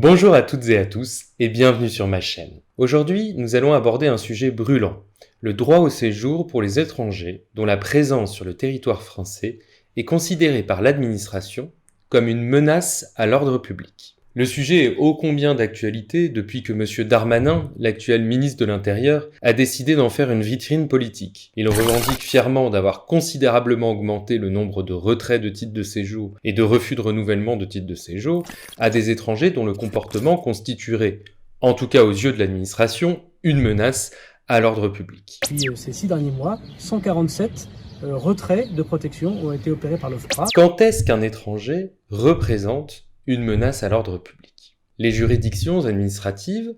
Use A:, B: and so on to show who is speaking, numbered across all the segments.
A: Bonjour à toutes et à tous et bienvenue sur ma chaîne. Aujourd'hui, nous allons aborder un sujet brûlant, le droit au séjour pour les étrangers dont la présence sur le territoire français est considérée par l'administration comme une menace à l'ordre public. Le sujet est ô combien d'actualité depuis que M. Darmanin, l'actuel ministre de l'Intérieur, a décidé d'en faire une vitrine politique. Il revendique fièrement d'avoir considérablement augmenté le nombre de retraits de titres de séjour et de refus de renouvellement de titres de séjour à des étrangers dont le comportement constituerait, en tout cas aux yeux de l'administration, une menace à l'ordre public.
B: Depuis ces 6 derniers mois, 147 retraits de protection ont été opérés par l'OFPRA.
A: Quand est-ce qu'un étranger représente une menace à l'ordre public? Les juridictions administratives,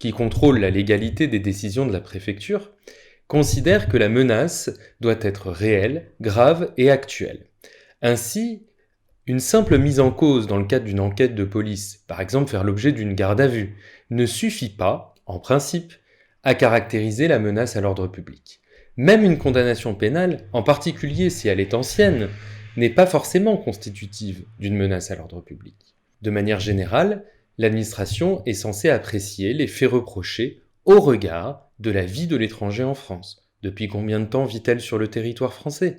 A: qui contrôlent la légalité des décisions de la préfecture, considèrent que la menace doit être réelle, grave et actuelle. Ainsi, une simple mise en cause dans le cadre d'une enquête de police, par exemple faire l'objet d'une garde à vue, ne suffit pas, en principe, à caractériser la menace à l'ordre public. Même une condamnation pénale, en particulier si elle est ancienne, n'est pas forcément constitutive d'une menace à l'ordre public. De manière générale, l'administration est censée apprécier les faits reprochés au regard de la vie de l'étranger en France. Depuis combien de temps vit-elle sur le territoire français ?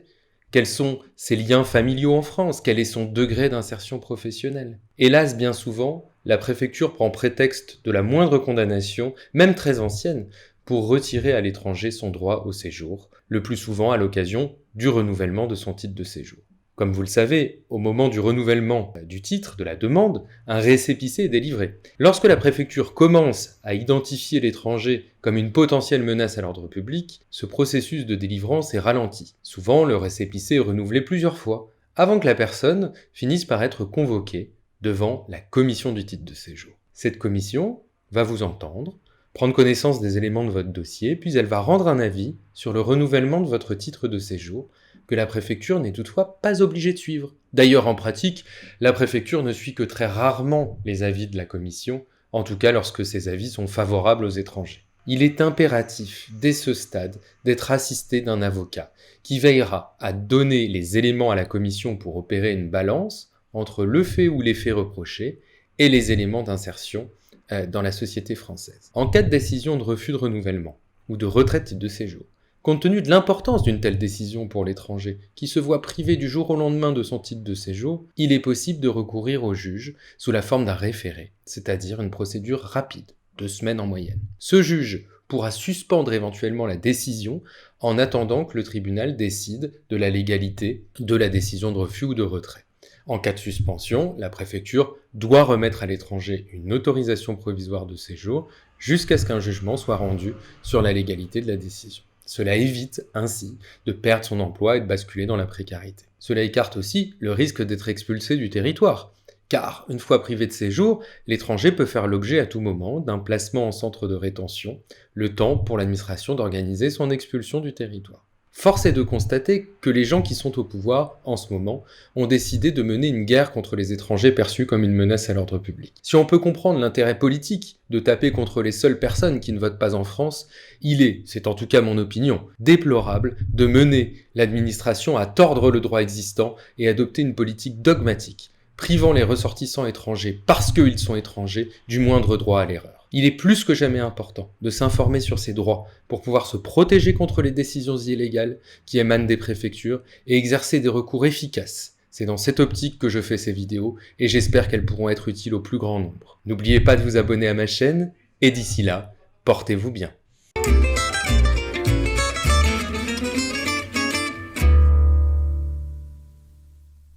A: Quels sont ses liens familiaux en France ? Quel est son degré d'insertion professionnelle ? Hélas, bien souvent, la préfecture prend prétexte de la moindre condamnation, même très ancienne, pour retirer à l'étranger son droit au séjour, le plus souvent à l'occasion du renouvellement de son titre de séjour. Comme vous le savez, au moment du renouvellement du titre, de la demande, un récépissé est délivré. Lorsque la préfecture commence à identifier l'étranger comme une potentielle menace à l'ordre public, ce processus de délivrance est ralenti. Souvent, le récépissé est renouvelé plusieurs fois, avant que la personne finisse par être convoquée devant la commission du titre de séjour. Cette commission va vous entendre, prendre connaissance des éléments de votre dossier, puis elle va rendre un avis sur le renouvellement de votre titre de séjour, que la préfecture n'est toutefois pas obligée de suivre. D'ailleurs, en pratique, la préfecture ne suit que très rarement les avis de la commission, en tout cas lorsque ces avis sont favorables aux étrangers. Il est impératif, dès ce stade, d'être assisté d'un avocat, qui veillera à donner les éléments à la commission pour opérer une balance entre le fait ou les faits reprochés et les éléments d'insertion dans la société française. En cas de décision de refus de renouvellement ou de retrait de titre de séjour, compte tenu de l'importance d'une telle décision pour l'étranger, qui se voit privé du jour au lendemain de son titre de séjour, il est possible de recourir au juge sous la forme d'un référé, c'est-à-dire une procédure rapide, 2 semaines en moyenne. Ce juge pourra suspendre éventuellement la décision en attendant que le tribunal décide de la légalité de la décision de refus ou de retrait. En cas de suspension, la préfecture doit remettre à l'étranger une autorisation provisoire de séjour jusqu'à ce qu'un jugement soit rendu sur la légalité de la décision. Cela évite ainsi de perdre son emploi et de basculer dans la précarité. Cela écarte aussi le risque d'être expulsé du territoire, car une fois privé de séjour, l'étranger peut faire l'objet à tout moment d'un placement en centre de rétention, le temps pour l'administration d'organiser son expulsion du territoire. Force est de constater que les gens qui sont au pouvoir, en ce moment, ont décidé de mener une guerre contre les étrangers perçus comme une menace à l'ordre public. Si on peut comprendre l'intérêt politique de taper contre les seules personnes qui ne votent pas en France, il est, c'est en tout cas mon opinion, déplorable de mener l'administration à tordre le droit existant et adopter une politique dogmatique, privant les ressortissants étrangers, parce qu'ils sont étrangers, du moindre droit à l'erreur. Il est plus que jamais important de s'informer sur ses droits pour pouvoir se protéger contre les décisions illégales qui émanent des préfectures et exercer des recours efficaces. C'est dans cette optique que je fais ces vidéos et j'espère qu'elles pourront être utiles au plus grand nombre. N'oubliez pas de vous abonner à ma chaîne et d'ici là, portez-vous bien.